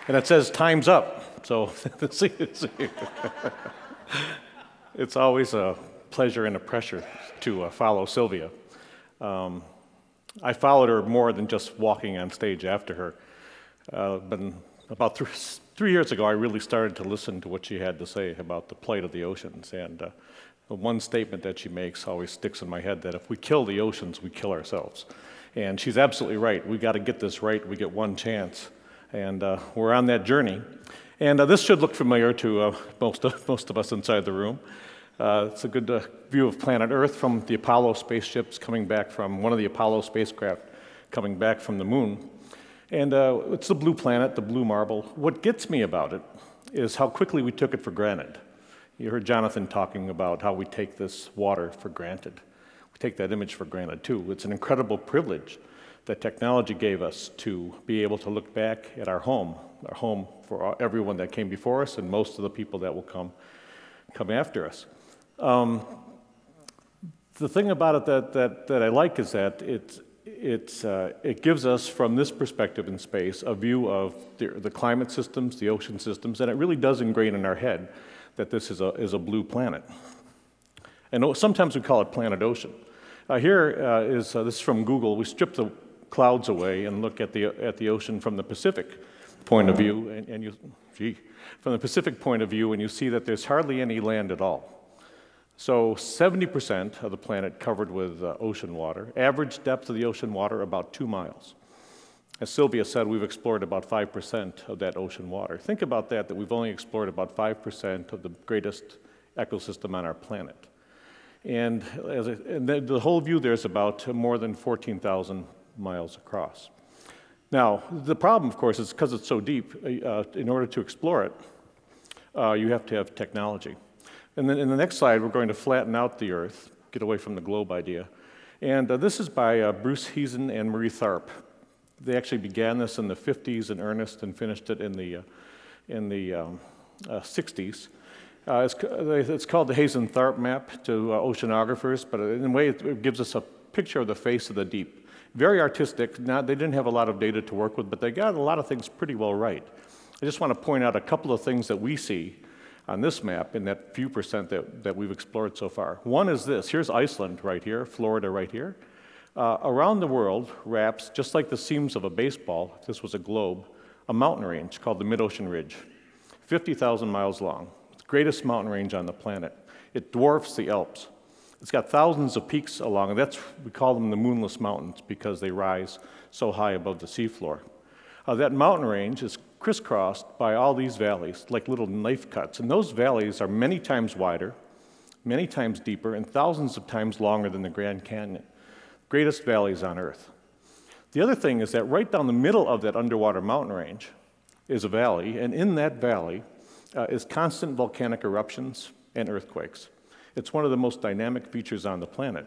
And it says time's up. So it's always a pleasure and a pressure to follow Sylvia. I followed her more than just walking on stage after her. But about 3 years ago, I really started to listen to what she had to say about the plight of the oceans. And one statement that she makes always sticks in my head, that if we kill the oceans, we kill ourselves. And she's absolutely right. We got to get this right. We get one chance. And we're on that journey. And this should look familiar to most of us inside the room. It's a good view of planet Earth from the Apollo spaceships coming back from one of the Apollo spacecraft coming back from the moon. And it's the blue planet, the blue marble. What gets me about it is how quickly we took it for granted. You heard Jonathan talking about how we take this water for granted. We take that image for granted too. It's an incredible privilege that technology gave us to be able to look back at our home for everyone that came before us and most of the people that will come after us. The thing about it that I like is that it gives us, from this perspective in space, a view of the climate systems, the ocean systems, and it really does ingrain in our head that this is a blue planet. And sometimes we call it planet ocean. This is from Google. We strip the clouds away and look at the ocean from the Pacific point of view, from the Pacific point of view, and you see that there's hardly any land at all. So 70% of the planet covered with ocean water. Average depth of the ocean water, about 2 miles. As Sylvia said, we've explored about 5% of that ocean water. Think about that we've only explored about 5% of the greatest ecosystem on our planet. And the whole view there is about more than 14,000 miles across. Now, the problem, of course, is because it's so deep, in order to explore it, you have to have technology. And then in the next slide, we're going to flatten out the Earth, get away from the globe idea. And this is by Bruce Heason and Marie Tharp. They actually began this in the 50s in earnest and finished it in the 60s. It's called the Hazen-Tharp map to oceanographers, but in a way it gives us a picture of the face of the deep. Very artistic. They didn't have a lot of data to work with, but they got a lot of things pretty well right. I just want to point out a couple of things that we see on this map in that few percent that we've explored so far. One is this. Here's Iceland right here, Florida right here. Around the world wraps, just like the seams of a baseball, if this was a globe, a mountain range called the Mid-Ocean Ridge, 50,000 miles long. It's the greatest mountain range on the planet. It dwarfs the Alps. It's got thousands of peaks along, and we call them the moonless mountains because they rise so high above the seafloor. That mountain range is crisscrossed by all these valleys, like little knife cuts, and those valleys are many times wider, many times deeper, and thousands of times longer than the Grand Canyon. Greatest valleys on Earth. The other thing is that right down the middle of that underwater mountain range is a valley, and in that valley is constant volcanic eruptions and earthquakes. It's one of the most dynamic features on the planet.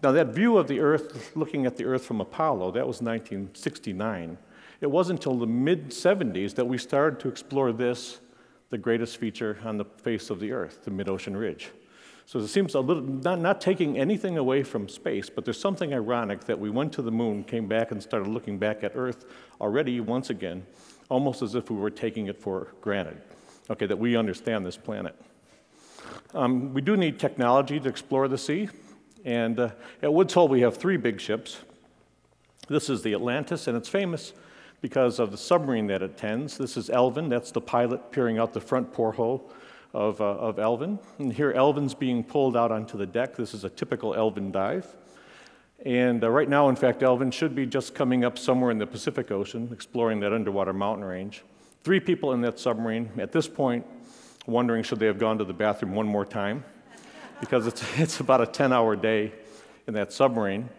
Now that view of the Earth, looking at the Earth from Apollo, that was 1969. It wasn't until the mid-70s that we started to explore this, the greatest feature on the face of the Earth, the Mid-Ocean Ridge. So it seems a little, not taking anything away from space, but there's something ironic that we went to the moon, came back and started looking back at Earth already once again, almost as if we were taking it for granted, okay, that we understand this planet. We do need technology to explore the sea, and at Woods Hole we have 3 big ships. This is the Atlantis, and it's famous because of the submarine that it tends. This is Elvin. That's the pilot peering out the front porthole of Elvin. And here Elvin's being pulled out onto the deck. This is a typical Elvin dive. And right now, in fact, Elvin should be just coming up somewhere in the Pacific Ocean, exploring that underwater mountain range. 3 people in that submarine. At this point, wondering should they have gone to the bathroom one more time, because it's about a 10-hour day in that submarine.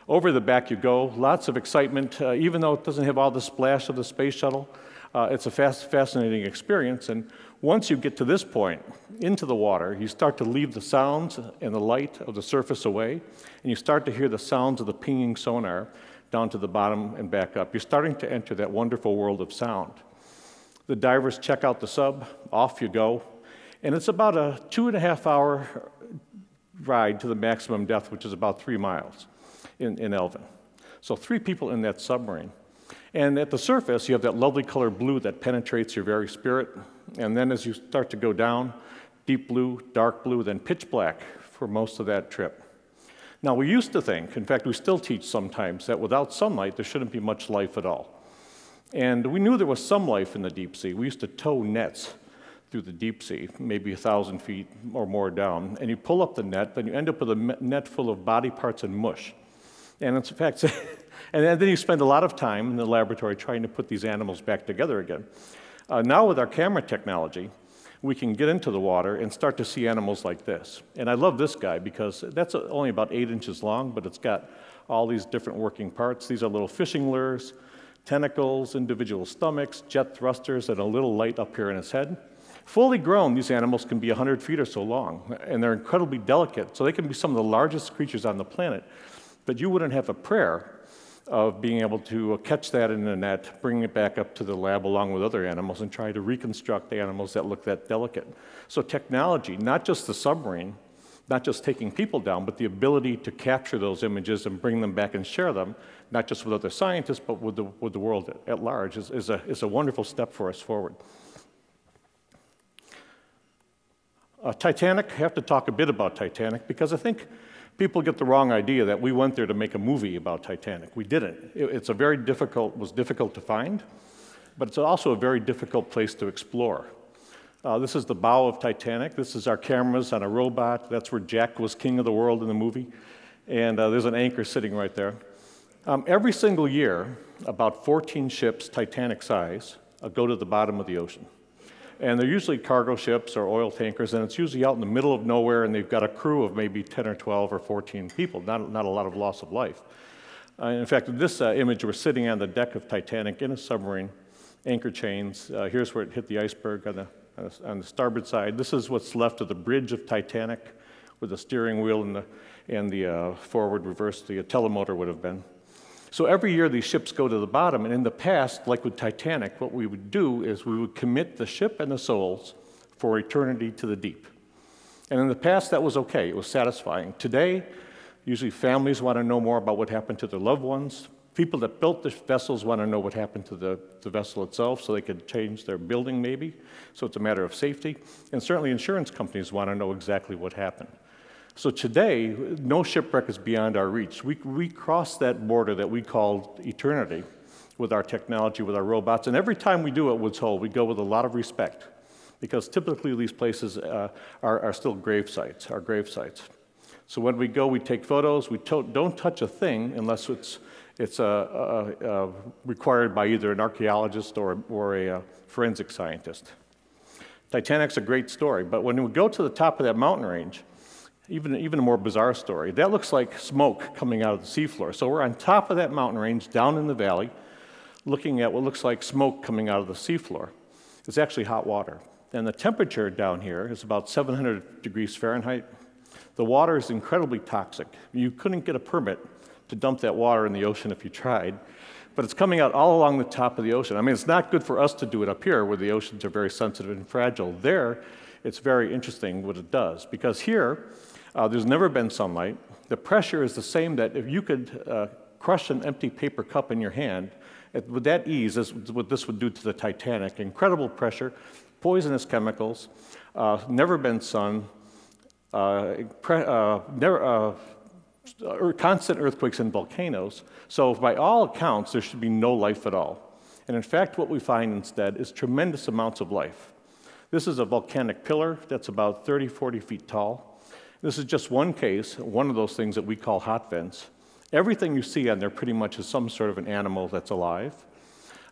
Over the back you go, lots of excitement, even though it doesn't have all the splash of the space shuttle. It's a fascinating experience, and once you get to this point, into the water, you start to leave the sounds and the light of the surface away, and you start to hear the sounds of the pinging sonar down to the bottom and back up. You're starting to enter that wonderful world of sound. The divers check out the sub, off you go, and it's about a 2.5-hour ride to the maximum depth, which is about 3 miles. In Elvin. So 3 people in that submarine. And at the surface, you have that lovely color blue that penetrates your very spirit. And then as you start to go down, deep blue, dark blue, then pitch black for most of that trip. Now, we used to think, in fact, we still teach sometimes, that without sunlight, there shouldn't be much life at all. And we knew there was some life in the deep sea. We used to tow nets through the deep sea, maybe 1,000 feet or more down. And you pull up the net, then you end up with a net full of body parts and mush. And in fact, and then you spend a lot of time in the laboratory trying to put these animals back together again. Now with our camera technology, we can get into the water and start to see animals like this. And I love this guy because that's only about 8 inches long, but it's got all these different working parts. These are little fishing lures, tentacles, individual stomachs, jet thrusters, and a little light up here in its head. Fully grown, these animals can be 100 feet or so long, and they're incredibly delicate, so they can be some of the largest creatures on the planet. But you wouldn't have a prayer of being able to catch that in a net, bring it back up to the lab along with other animals, and try to reconstruct animals that look that delicate. So technology, not just the submarine, not just taking people down, but the ability to capture those images and bring them back and share them, not just with other scientists, but with the world at large, is a wonderful step for us forward. Titanic, I have to talk a bit about Titanic, because I think people get the wrong idea that we went there to make a movie about Titanic. We didn't. It's was difficult to find, but it's also a very difficult place to explore. This is the bow of Titanic. This is our cameras on a robot. That's where Jack was king of the world in the movie. And there's an anchor sitting right there. Every single year, about 14 ships, Titanic size, go to the bottom of the ocean. And they're usually cargo ships or oil tankers, and it's usually out in the middle of nowhere, and they've got a crew of maybe 10 or 12 or 14 people, not a lot of loss of life. In fact, in this image, we're sitting on the deck of Titanic in a submarine, anchor chains. Here's where it hit the iceberg on the starboard side. This is what's left of the bridge of Titanic, with the steering wheel and the forward reverse, the telemotor would have been. So every year these ships go to the bottom, and in the past, like with Titanic, what we would do is we would commit the ship and the souls for eternity to the deep. And in the past, that was okay, it was satisfying. Today, usually families want to know more about what happened to their loved ones. People that built the vessels want to know what happened to the vessel itself so they could change their building maybe. So it's a matter of safety. And certainly insurance companies want to know exactly what happened. So today, no shipwreck is beyond our reach. We cross that border that we call eternity with our technology, with our robots, and every time we do it, we're told, we go with a lot of respect, because typically these places are still grave sites, our grave sites. So when we go, we take photos. We don't touch a thing unless it's required by either an archaeologist or a forensic scientist. Titanic's a great story, but when we go to the top of that mountain range, even a more bizarre story. That looks like smoke coming out of the seafloor. So we're on top of that mountain range, down in the valley, looking at what looks like smoke coming out of the seafloor. It's actually hot water. And the temperature down here is about 700 degrees Fahrenheit. The water is incredibly toxic. You couldn't get a permit to dump that water in the ocean if you tried, but it's coming out all along the top of the ocean. I mean, it's not good for us to do it up here where the oceans are very sensitive and fragile. There, it's very interesting what it does, because here, there's never been sunlight. The pressure is the same that if you could crush an empty paper cup in your hand, with that ease, is what this would do to the Titanic. Incredible pressure, poisonous chemicals, never been sun, constant earthquakes and volcanoes. So by all accounts, there should be no life at all. And in fact, what we find instead is tremendous amounts of life. This is a volcanic pillar that's about 30, 40 feet tall. This is just one case, one of those things that we call hot vents. Everything you see on there pretty much is some sort of an animal that's alive.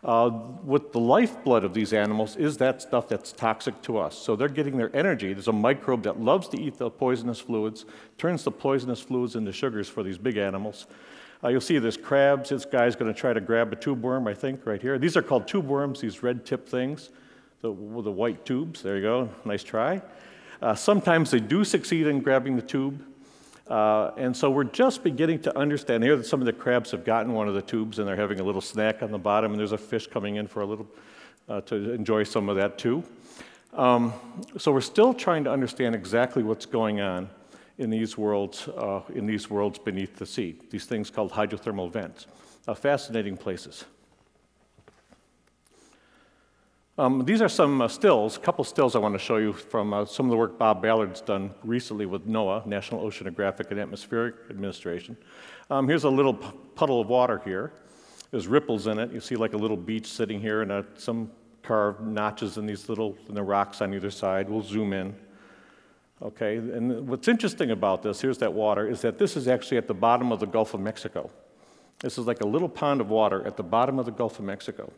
What the lifeblood of these animals is that stuff that's toxic to us. So they're getting their energy. There's a microbe that loves to eat the poisonous fluids, turns the poisonous fluids into sugars for these big animals. You'll see there's crabs. This guy's going to try to grab a tube worm, I think, right here. These are called tube worms, these red tip things, with the white tubes. There you go. Nice try. Sometimes they do succeed in grabbing the tube. And so we're just beginning to understand here that some of the crabs have gotten one of the tubes and they're having a little snack on the bottom, and there's a fish coming in for a little, to enjoy some of that too. So we're still trying to understand exactly what's going on in these worlds beneath the sea, these things called hydrothermal vents. Fascinating places. These are some stills, a couple stills I want to show you from some of the work Bob Ballard's done recently with NOAA, National Oceanographic and Atmospheric Administration. Here's a little puddle of water here. There's ripples in it. You see like a little beach sitting here and some carved notches in the rocks on either side. We'll zoom in. Okay, and what's interesting about this, here's that water, is that this is actually at the bottom of the Gulf of Mexico. This is like a little pond of water at the bottom of the Gulf of Mexico.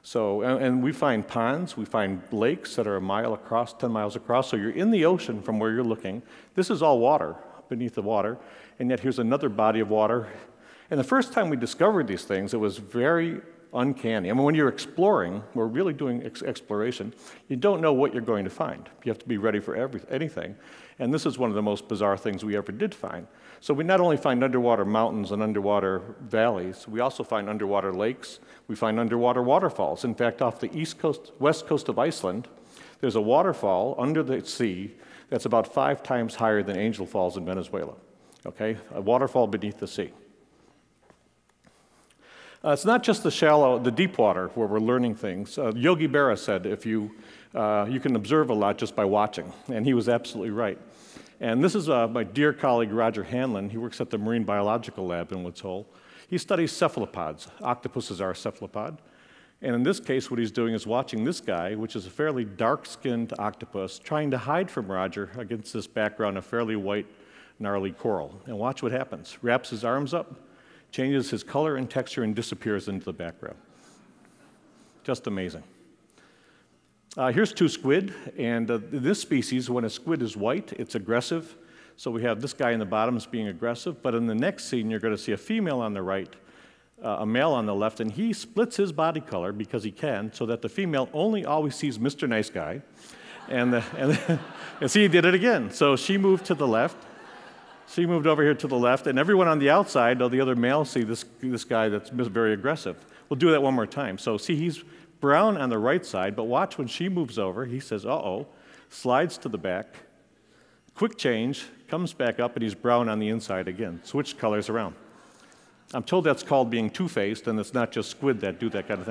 So, and we find ponds, we find lakes that are a mile across, 10 miles across, so you're in the ocean from where you're looking. This is all water, beneath the water, and yet here's another body of water. And the first time we discovered these things, it was very uncanny. I mean, when you're exploring, we're really doing exploration, you don't know what you're going to find. You have to be ready for anything. And this is one of the most bizarre things we ever did find. So we not only find underwater mountains and underwater valleys, we also find underwater lakes, we find underwater waterfalls. In fact, off the west coast of Iceland, there's a waterfall under the sea that's about 5 times higher than Angel Falls in Venezuela. Okay, a waterfall beneath the sea. It's not just the deep water where we're learning things. Yogi Berra said you can observe a lot just by watching, and he was absolutely right. And this is my dear colleague Roger Hanlon. He works at the Marine Biological Lab in Woods Hole. He studies cephalopods. Octopuses are a cephalopod. And in this case, what he's doing is watching this guy, which is a fairly dark-skinned octopus, trying to hide from Roger against this background of fairly white, gnarly coral. And watch what happens. Wraps his arms up, changes his color and texture, and disappears into the background. Just amazing. Here's 2 squid, and this species, when a squid is white, it's aggressive. So we have this guy in the bottom as being aggressive, but in the next scene, you're going to see a female on the right, a male on the left, and he splits his body color because he can, so that the female only always sees Mr. Nice Guy. And see, he did it again. So she moved to the left. She moved over here to the left, and everyone on the outside, all the other males, see this guy that's very aggressive. We'll do that one more time. So see, he's brown on the right side, but watch when she moves over, he says, uh-oh, slides to the back, quick change, comes back up, and he's brown on the inside again. Switch colors around. I'm told that's called being two-faced, and it's not just squid that do that kind of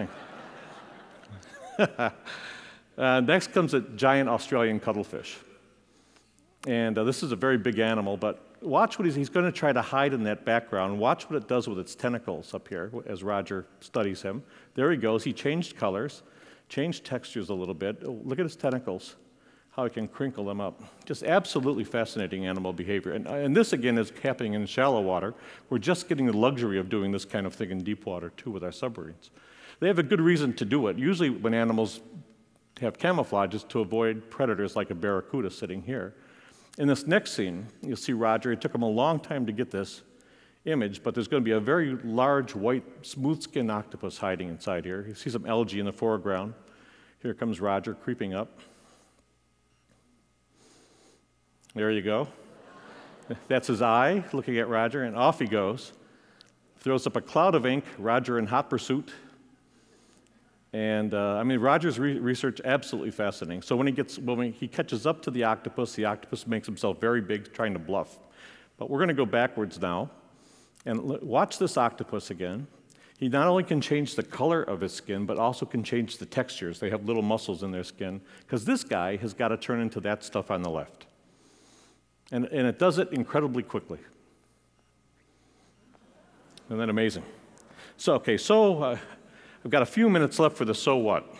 thing. Next comes a giant Australian cuttlefish. And this is a very big animal, but watch what he's going to try to hide in that background. Watch what it does with its tentacles up here as Roger studies him. There he goes. He changed colors, changed textures a little bit. Oh, look at his tentacles, how he can crinkle them up. Just absolutely fascinating animal behavior. And this, again, is happening in shallow water. We're just getting the luxury of doing this kind of thing in deep water, too, with our submarines. They have a good reason to do it. Usually when animals have camouflage, it's to avoid predators like a barracuda sitting here. In this next scene, you'll see Roger. It took him a long time to get this image, but there's going to be a very large, white, smooth-skinned octopus hiding inside here. You see some algae in the foreground. Here comes Roger creeping up. There you go. That's his eye looking at Roger, and off he goes. Throws up a cloud of ink, Roger in hot pursuit. And I mean, Roger's research absolutely fascinating. So when he catches up to the octopus makes himself very big, trying to bluff. But we're going to go backwards now, and watch this octopus again. He not only can change the color of his skin, but also can change the textures. They have little muscles in their skin, because this guy has got to turn into that stuff on the left. And it does it incredibly quickly. Isn't that amazing? So, okay, I've got a few minutes left for the so what.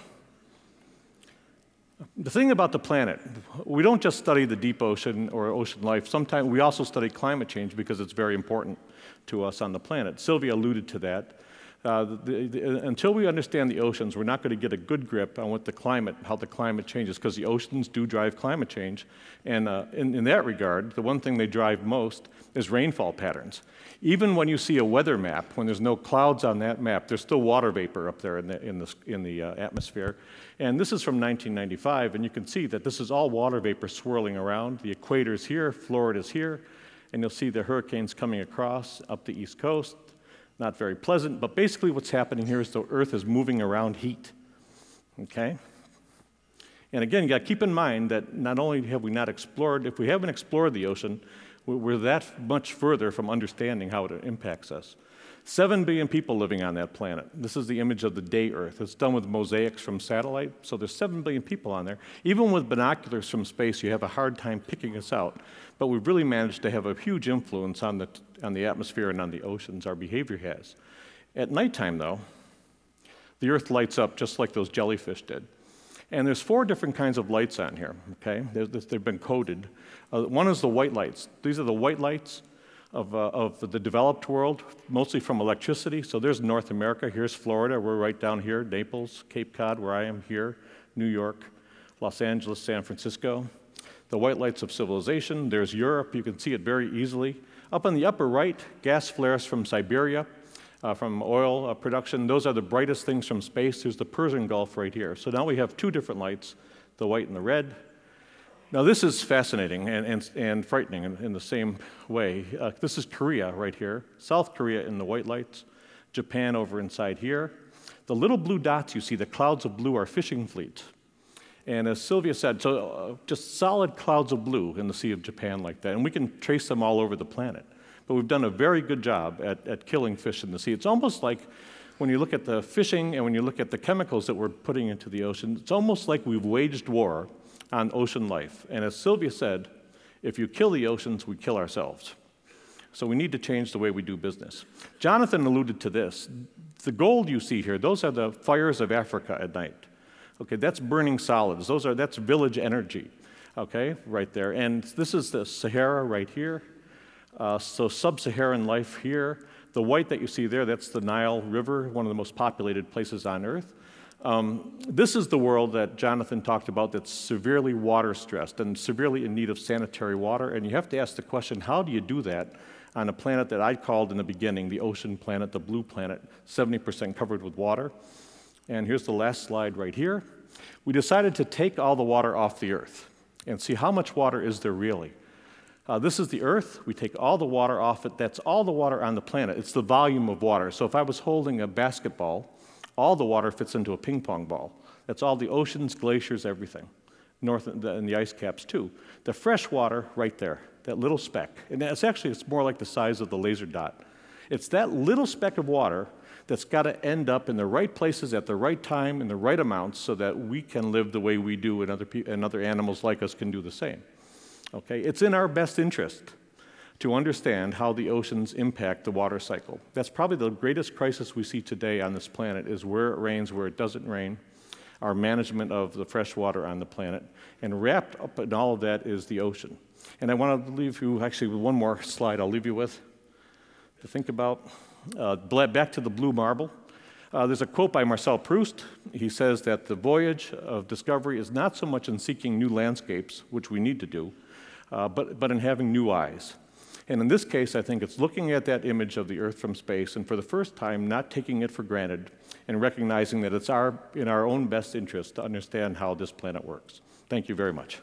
The thing about the planet, we don't just study the deep ocean or ocean life. Sometimes we also study climate change because it's very important to us on the planet. Sylvia alluded to that. Until we understand the oceans, we're not going to get a good grip on how the climate changes, because the oceans do drive climate change. And in that regard, the one thing they drive most is rainfall patterns. Even when you see a weather map, when there's no clouds on that map, there's still water vapor up there in the atmosphere. And this is from 1995, and you can see that this is all water vapor swirling around. The equator's here, Florida's here, and you'll see the hurricanes coming across up the East Coast. Not very pleasant, but basically what's happening here is the Earth is moving around heat, okay? And again, you got to keep in mind that not only have we not explored, if we haven't explored the ocean, we're that much further from understanding how it impacts us. 7 billion people living on that planet. This is the image of the day Earth. It's done with mosaics from satellite, so there's 7 billion people on there. Even with binoculars from space, you have a hard time picking us out. But we've really managed to have a huge influence on the atmosphere and on the oceans, our behavior has. At nighttime, though, the Earth lights up just like those jellyfish did. And there's 4 different kinds of lights on here, okay? They've been coded. One is the white lights. These are the white lights of the developed world, mostly from electricity. So there's North America. Here's Florida. We're right down here. Naples, Cape Cod, where I am here, New York, Los Angeles, San Francisco. The white lights of civilization. There's Europe. You can see it very easily. Up on the upper right, gas flares from Siberia, from oil production. Those are the brightest things from space. There's the Persian Gulf right here. So now we have 2 different lights, the white and the red. Now this is fascinating and frightening in the same way. This is Korea right here, South Korea in the white lights, Japan over inside here. The little blue dots you see, the clouds of blue, are fishing fleets. And as Sylvia said, so just solid clouds of blue in the Sea of Japan like that. And we can trace them all over the planet. But we've done a very good job at killing fish in the sea. It's almost like when you look at the fishing and when you look at the chemicals that we're putting into the ocean, it's almost like we've waged war on ocean life. And as Sylvia said, if you kill the oceans, we kill ourselves. So we need to change the way we do business. Jonathan alluded to this. The gold you see here, those are the fires of Africa at night. Okay, that's burning solids. That's village energy, okay, right there. And this is the Sahara right here. So sub-Saharan life here. The white that you see there, that's the Nile River, one of the most populated places on Earth. This is the world that Jonathan talked about that's severely water-stressed and severely in need of sanitary water. And you have to ask the question, how do you do that on a planet that I called in the beginning the ocean planet, the blue planet, 70% covered with water? And here's the last slide right here. We decided to take all the water off the Earth and see how much water is there really. This is the Earth. We take all the water off it. That's all the water on the planet. It's the volume of water. So if I was holding a basketball, all the water fits into a ping pong ball. That's all the oceans, glaciers, everything. North and the ice caps too. The fresh water right there, that little speck. And it's more like the size of the laser dot. It's that little speck of water that's got to end up in the right places at the right time in the right amounts so that we can live the way we do and other animals like us can do the same. Okay? It's in our best interest to understand how the oceans impact the water cycle. That's probably the greatest crisis we see today on this planet is where it rains, where it doesn't rain, our management of the fresh water on the planet. And wrapped up in all of that is the ocean. And I want to leave you actually with one more slide I'll leave you with to think about. Back to the blue marble. There's a quote by Marcel Proust. He says that the voyage of discovery is not so much in seeking new landscapes, which we need to do, but in having new eyes. And in this case, I think it's looking at that image of the Earth from space and for the first time not taking it for granted and recognizing that it's in our own best interest to understand how this planet works. Thank you very much.